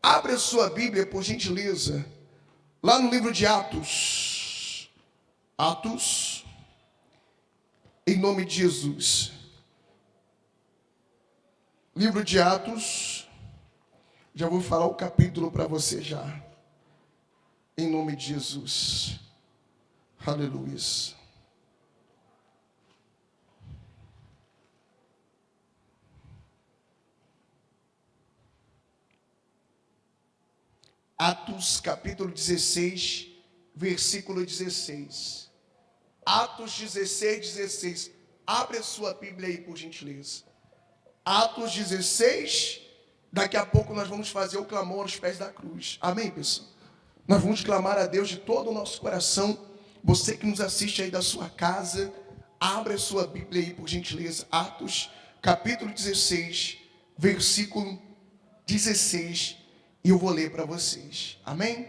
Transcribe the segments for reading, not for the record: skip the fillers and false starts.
Abre a sua Bíblia, por gentileza, lá no livro de Atos. Atos, em nome de Jesus. Livro de Atos, já vou falar o capítulo para você já. Em nome de Jesus. Aleluia. Atos capítulo 16, versículo 16. Atos 16, 16. Abre a sua Bíblia aí, por gentileza. Atos 16, daqui a pouco nós vamos fazer o clamor aos pés da cruz. Amém, pessoal? Nós vamos clamar a Deus de todo o nosso coração. Você que nos assiste aí da sua casa, abre a sua Bíblia aí, por gentileza. Atos capítulo 16, versículo 16. E eu vou ler para vocês. Amém?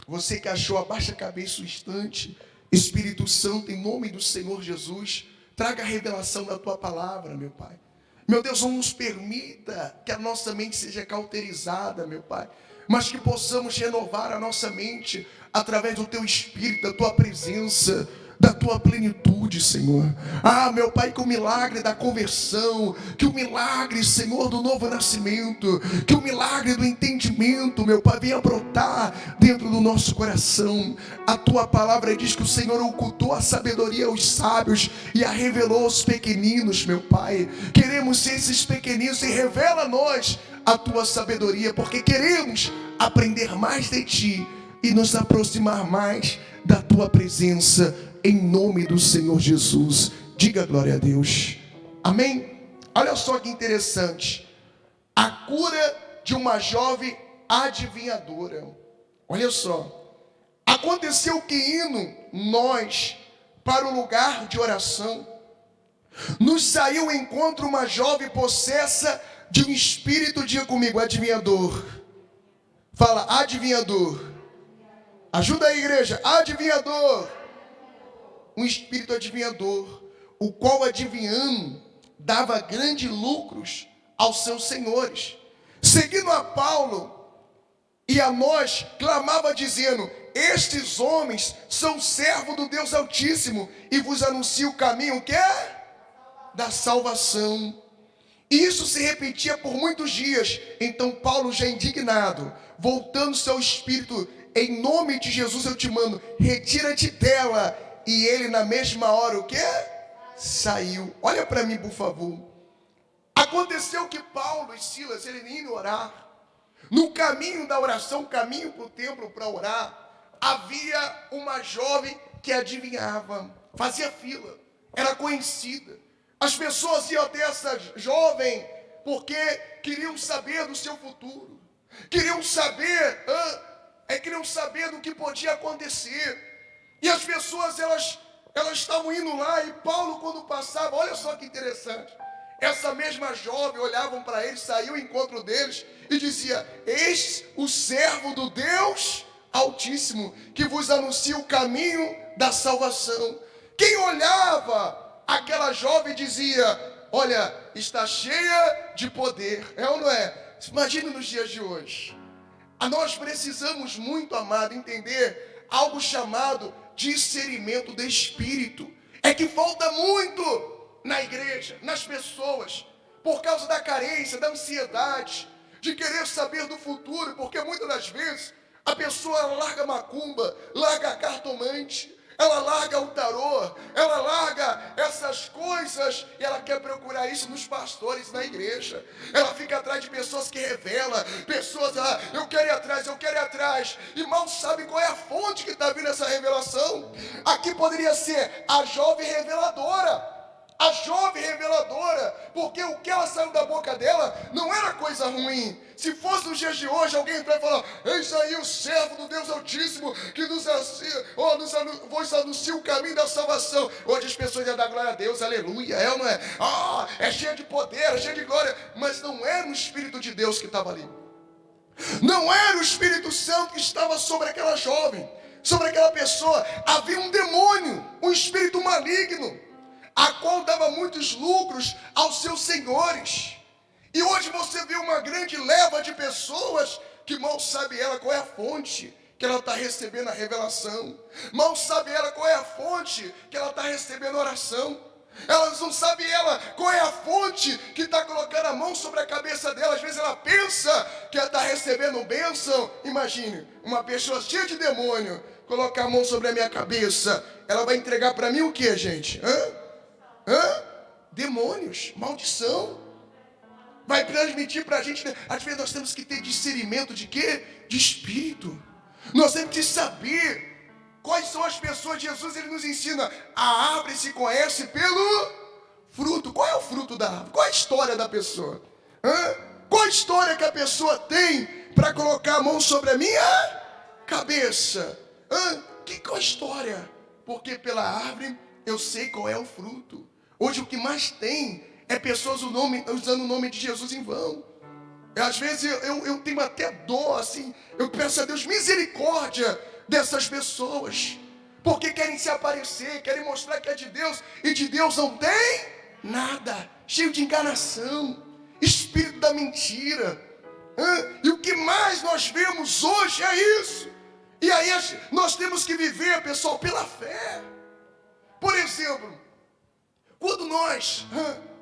Você que achou, abaixa a cabeça um instante. Espírito Santo, em nome do Senhor Jesus, traga a revelação da tua palavra, meu Pai. Meu Deus, não nos permita que a nossa mente seja cauterizada, meu Pai, mas que possamos renovar a nossa mente através do teu Espírito, da tua presença, da tua plenitude, Senhor. Ah, meu Pai, que o milagre da conversão, que o milagre, Senhor, do novo nascimento, que o milagre do entendimento, meu Pai, venha brotar dentro do nosso coração. A tua palavra diz que o Senhor ocultou a sabedoria aos sábios e a revelou aos pequeninos, meu Pai. Queremos ser esses pequeninos e revela a nós a tua sabedoria, porque queremos aprender mais de ti e nos aproximar mais da tua presença, em nome do Senhor Jesus. Diga glória a Deus. Amém? Olha só que interessante. A cura de uma jovem adivinhadora. Olha só. Aconteceu que indo nós para o lugar de oração, nos saiu ao encontro uma jovem possessa de um espírito, diga comigo, adivinhador. Fala, adivinhador. Ajuda a igreja, adivinhador. Um espírito adivinhador, o qual adivinhando dava grandes lucros aos seus senhores. Seguindo a Paulo e a nós, clamava dizendo: estes homens são servos do Deus Altíssimo e vos anuncia o caminho, o que é? Da salvação. E isso se repetia por muitos dias. Então Paulo, já indignado, voltando seu espírito, em nome de Jesus eu te mando, retira-te dela. E ele na mesma hora, o quê? Saiu. Olha para mim, por favor. Aconteceu que Paulo e Silas, eles iam orar. No caminho da oração, caminho para o templo para orar, havia uma jovem que adivinhava, fazia fila, era conhecida. As pessoas iam até essa jovem porque queriam saber do seu futuro, queriam saber do que podia acontecer. E as pessoas, elas estavam indo lá, e Paulo, quando passava, olha só que interessante, essa mesma jovem olhavam para ele, saiu ao encontro deles e dizia: eis o servo do Deus Altíssimo, que vos anuncia o caminho da salvação. Quem olhava aquela jovem dizia: olha, está cheia de poder. É ou não é? Imagine nos dias de hoje. Nós precisamos muito, amado, entender algo chamado discernimento do Espírito. É que falta muito na igreja, nas pessoas, por causa da carência, da ansiedade, de querer saber do futuro, porque muitas das vezes a pessoa larga macumba, larga cartomante, ela larga o tarô, ela larga essas coisas e ela quer procurar isso nos pastores, na igreja. Ela fica atrás de pessoas que revelam, pessoas, eu quero ir atrás, e mal sabe qual é a fonte que está vindo essa revelação. Aqui poderia ser a jovem reveladora. A jovem reveladora, porque o que ela saiu da boca dela não era coisa ruim. Se fosse nos dias de hoje, alguém entrar e falar: eis aí o servo do Deus Altíssimo, que vos anuncia o caminho da salvação. Hoje as pessoas iam dar glória a Deus, aleluia, é ou não é? É cheia de poder, é cheia de glória. Mas não era o Espírito de Deus que estava ali. Não era o Espírito Santo que estava sobre aquela jovem, sobre aquela pessoa. Havia um demônio, um espírito maligno, a qual dava muitos lucros aos seus senhores. E hoje você vê uma grande leva de pessoas que mal sabe ela qual é a fonte que ela está recebendo a revelação. Mal sabe ela qual é a fonte que ela está recebendo a oração. Elas não sabem ela qual é a fonte que está colocando a mão sobre a cabeça dela. Às vezes ela pensa que ela está recebendo bênção. Imagine, uma pessoa cheia de demônio colocar a mão sobre a minha cabeça. Ela vai entregar para mim o que, gente? Demônios, maldição. Vai transmitir para a gente. Às vezes nós temos que ter discernimento de quê? De espírito. Nós temos que saber quais são as pessoas. Jesus, ele nos ensina: a árvore se conhece pelo fruto. Qual é o fruto da árvore? Qual é a história da pessoa? Qual a história que a pessoa tem para colocar a mão sobre a minha cabeça? Qual a história? Porque pela árvore eu sei qual é o fruto. Hoje o que mais tem é pessoas usando o nome de Jesus em vão. Às vezes eu tenho até dó, assim. Eu peço a Deus misericórdia dessas pessoas, porque querem se aparecer, querem mostrar que é de Deus, e de Deus não tem nada, cheio de enganação, espírito da mentira. E o que mais nós vemos hoje é isso. E aí nós temos que viver, pessoal, pela fé. Por exemplo, quando nós,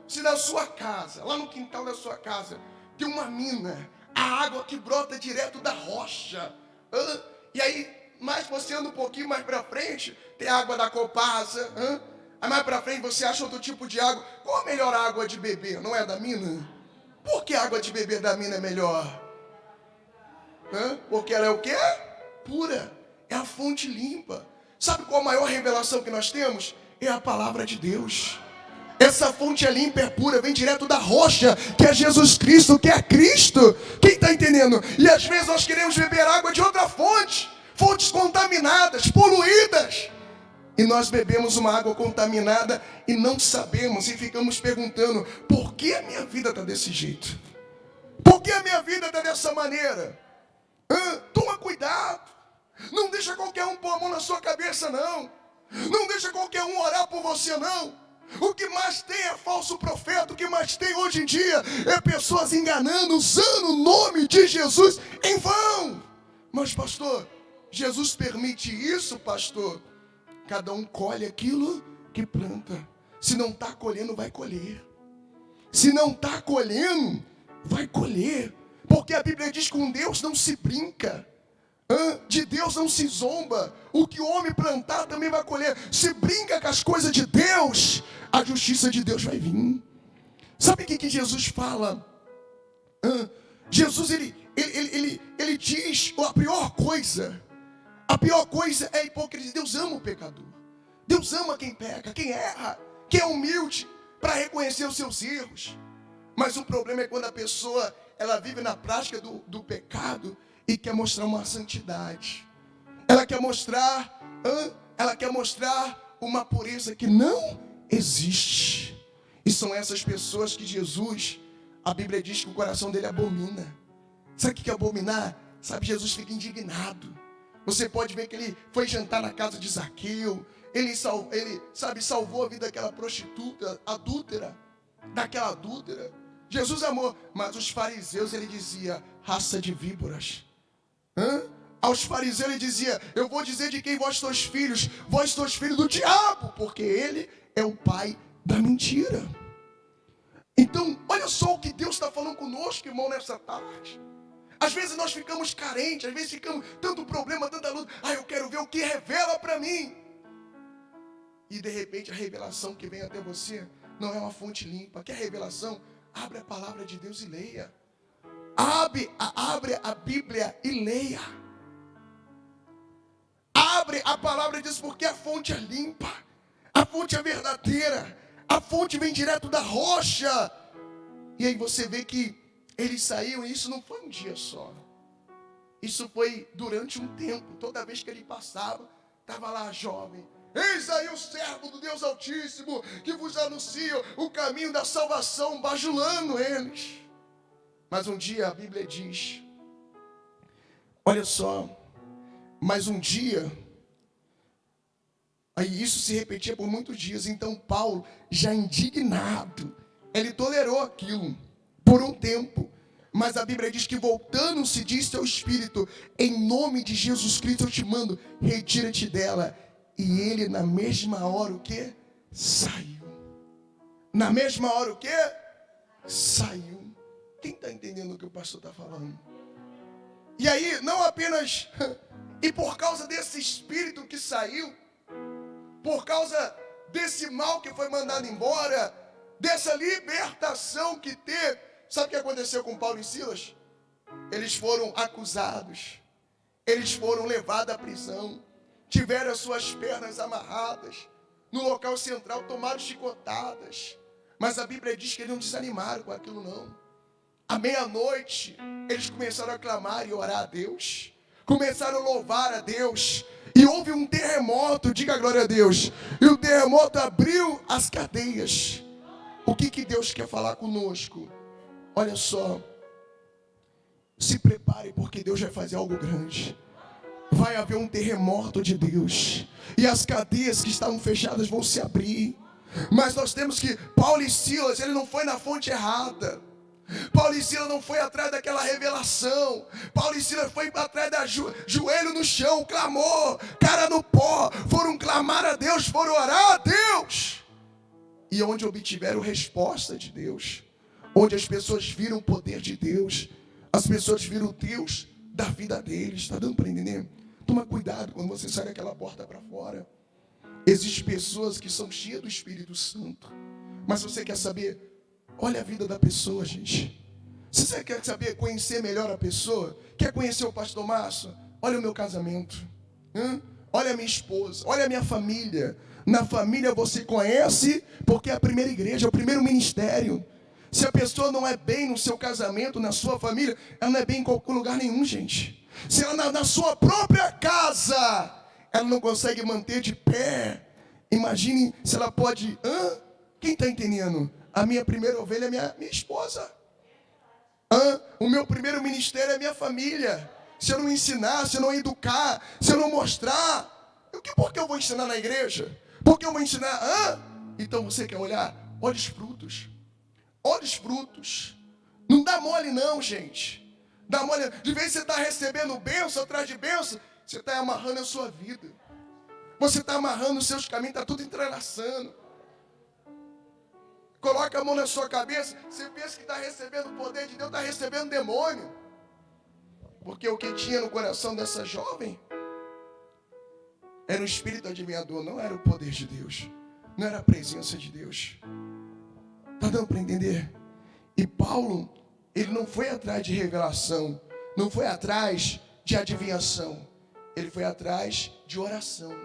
se na sua casa, lá no quintal da sua casa, tem uma mina, a água que brota direto da rocha, e aí mais você anda um pouquinho mais para frente, tem a água da Copasa, aí mais para frente você acha outro tipo de água. Qual a melhor água de beber? Não é da mina? Por que a água de beber da mina é melhor? Porque ela é o quê? Pura, é a fonte limpa. Sabe qual a maior revelação que nós temos? É a palavra de Deus. Essa fonte é limpa, é pura, vem direto da rocha, que é Jesus Cristo, que é Cristo. Quem está entendendo? E às vezes nós queremos beber água de outra fonte, fontes contaminadas, poluídas. E nós bebemos uma água contaminada e não sabemos, e ficamos perguntando: por que a minha vida está desse jeito? Por que a minha vida está dessa maneira? Toma cuidado. Não deixa qualquer um pôr a mão na sua cabeça, não. Não deixa qualquer um orar por você, não. O que mais tem é falso profeta. O que mais tem hoje em dia é pessoas enganando, usando o nome de Jesus em vão. Mas pastor, Jesus permite isso, pastor? Cada um colhe aquilo que planta. Se não está colhendo, vai colher. Se não está colhendo, vai colher. Porque a Bíblia diz que com Deus não se brinca. De Deus não se zomba. O que o homem plantar também vai colher. Se brinca com as coisas de Deus, a justiça de Deus vai vir. Sabe o que Jesus fala? Jesus ele diz a pior coisa é a hipocrisia. Deus ama o pecador. Deus ama quem peca, quem erra, quem é humilde para reconhecer os seus erros. Mas o problema é quando a pessoa ela vive na prática do pecado e quer mostrar uma santidade. Ela quer mostrar uma pureza que não existe. E são essas pessoas que Jesus, a Bíblia diz que o coração dele abomina. Sabe o que é abominar? Sabe, Jesus fica indignado. Você pode ver que ele foi jantar na casa de Zaqueu. Ele salvou a vida daquela prostituta adúltera. Jesus amou. Mas os fariseus, ele dizia: raça de víboras. Aos fariseus ele dizia: eu vou dizer de quem vós sois filhos. Vós sois filhos do diabo, porque ele é o pai da mentira. Então, olha só o que Deus está falando conosco, irmão, nessa tarde. Às vezes nós ficamos carentes, às vezes ficamos tanto problema, tanta luta. Eu quero ver o que revela para mim. E de repente a revelação que vem até você não é uma fonte limpa. Quer revelação? Abre a palavra de Deus e leia. Abre a Bíblia e leia. Abre a palavra de Deus, porque a fonte é limpa. A fonte é verdadeira. A fonte vem direto da rocha. E aí você vê que eles saíram, e isso não foi um dia só. Isso foi durante um tempo. Toda vez que ele passava, estava lá jovem. Eis aí o servo do Deus Altíssimo, que vos anuncia o caminho da salvação, bajulando eles. Mas um dia a Bíblia diz, olha só, mas um dia, aí isso se repetia por muitos dias. Então Paulo, já indignado, ele tolerou aquilo. por um tempo. Mas a Bíblia diz que voltando-se disse ao espírito: em nome de Jesus Cristo eu te mando, retira-te dela. E ele na mesma hora o quê? Saiu. Na mesma hora o quê? Saiu. Quem está entendendo o que o pastor está falando? E aí, não apenas... E por causa desse espírito que saiu, por causa desse mal que foi mandado embora, dessa libertação que teve, sabe o que aconteceu com Paulo e Silas? Eles foram acusados, eles foram levados à prisão, tiveram as suas pernas amarradas, no local central tomaram chicotadas, mas a Bíblia diz que eles não desanimaram com aquilo não. À meia-noite, eles começaram a clamar e orar a Deus, começaram a louvar a Deus, e houve um terremoto, diga glória a Deus, e o terremoto abriu as cadeias. O que Deus quer falar conosco? Olha só, se prepare porque Deus vai fazer algo grande. Vai haver um terremoto de Deus, e as cadeias que estavam fechadas vão se abrir. Mas nós temos que, Paulo e Silas, ele não foi na fonte errada. Paulo e Silas não foi atrás daquela revelação. Paulo e Silas foi atrás da joelho no chão, clamou, cara no pó, foram clamar a Deus, foram orar a Deus. E onde obtiveram resposta de Deus, onde as pessoas viram o poder de Deus, as pessoas viram o Deus da vida deles. Está dando para entender? Toma cuidado quando você sai daquela porta para fora. Existem pessoas que são cheias do Espírito Santo, mas você quer saber? Olha a vida da pessoa, gente. Se você quer saber, conhecer melhor a pessoa, quer conhecer o pastor Márcio? Olha o meu casamento. Olha a minha esposa, olha a minha família. Na família você conhece porque é a primeira igreja, é o primeiro ministério. Se a pessoa não é bem no seu casamento, na sua família, ela não é bem em qualquer lugar nenhum, gente. Se ela na sua própria casa, ela não consegue manter de pé, imagine se ela pode... Quem está entendendo? A minha primeira ovelha é minha esposa. O meu primeiro ministério é minha família. Se eu não ensinar, se eu não educar, se eu não mostrar, por que eu vou ensinar na igreja? Por que eu vou ensinar? Então você quer olhar? Olha os frutos. Olha os frutos. Não dá mole não, gente. Dá mole. De vez você está recebendo bênção atrás de bênção, você está amarrando a sua vida. Você está amarrando os seus caminhos, está tudo entrelaçando. Coloca a mão na sua cabeça, você pensa que está recebendo o poder de Deus, está recebendo demônio. Porque o que tinha no coração dessa jovem era um espírito adivinhador, não era o poder de Deus, não era a presença de Deus. Está dando para entender? E Paulo, ele não foi atrás de revelação, não foi atrás de adivinhação, ele foi atrás de oração.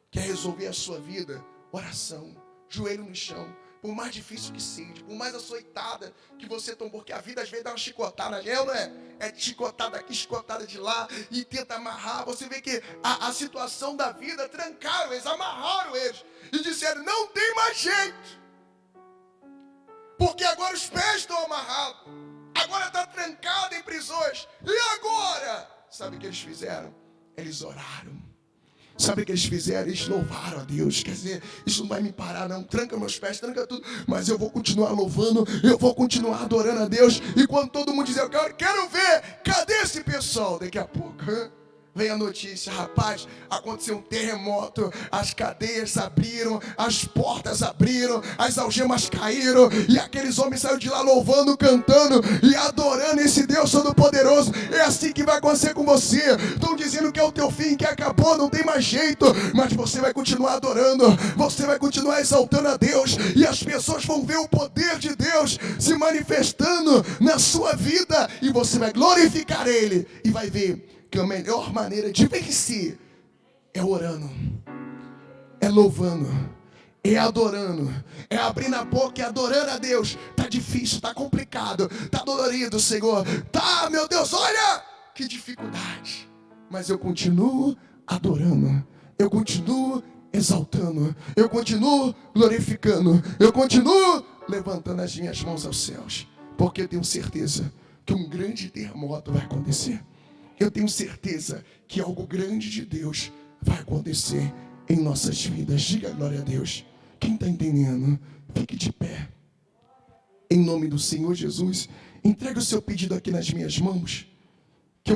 Quer resolver a sua vida? Oração, joelho no chão. Por mais difícil que seja, por mais açoitada que você toma, porque a vida às vezes dá uma chicotada, não é? É chicotada aqui, chicotada de lá, e tenta amarrar. Você vê que a situação da vida trancaram eles, amarraram eles, e disseram, não tem mais jeito, porque agora os pés estão amarrados, agora está trancado em prisões, e agora? Sabe o que eles fizeram? Eles oraram. Sabe o que eles fizeram? Eles louvaram a Deus. Quer dizer, isso não vai me parar não. Tranca meus pés, tranca tudo. Mas eu vou continuar louvando. Eu vou continuar adorando a Deus. E quando todo mundo dizer, eu quero ver. Cadê esse pessoal? Daqui a pouco, vem a notícia, rapaz, aconteceu um terremoto, as cadeias abriram, as portas abriram, as algemas caíram, e aqueles homens saíram de lá louvando, cantando e adorando esse Deus Todo-Poderoso. É assim que vai acontecer com você. Estão dizendo que é o teu fim, que acabou, não tem mais jeito, mas você vai continuar adorando, você vai continuar exaltando a Deus, e as pessoas vão ver o poder de Deus se manifestando na sua vida, e você vai glorificar Ele, e vai ver que a melhor maneira de vencer é orando, é louvando, é adorando, é abrindo a boca e adorando a Deus. Tá difícil, tá complicado, tá dolorido, Senhor. Tá, meu Deus, olha que dificuldade. Mas eu continuo adorando, eu continuo exaltando, eu continuo glorificando, eu continuo levantando as minhas mãos aos céus, porque eu tenho certeza que um grande terremoto vai acontecer. Eu tenho certeza que algo grande de Deus vai acontecer em nossas vidas. Diga glória a Deus. Quem está entendendo, fique de pé. Em nome do Senhor Jesus. Entregue o seu pedido aqui nas minhas mãos.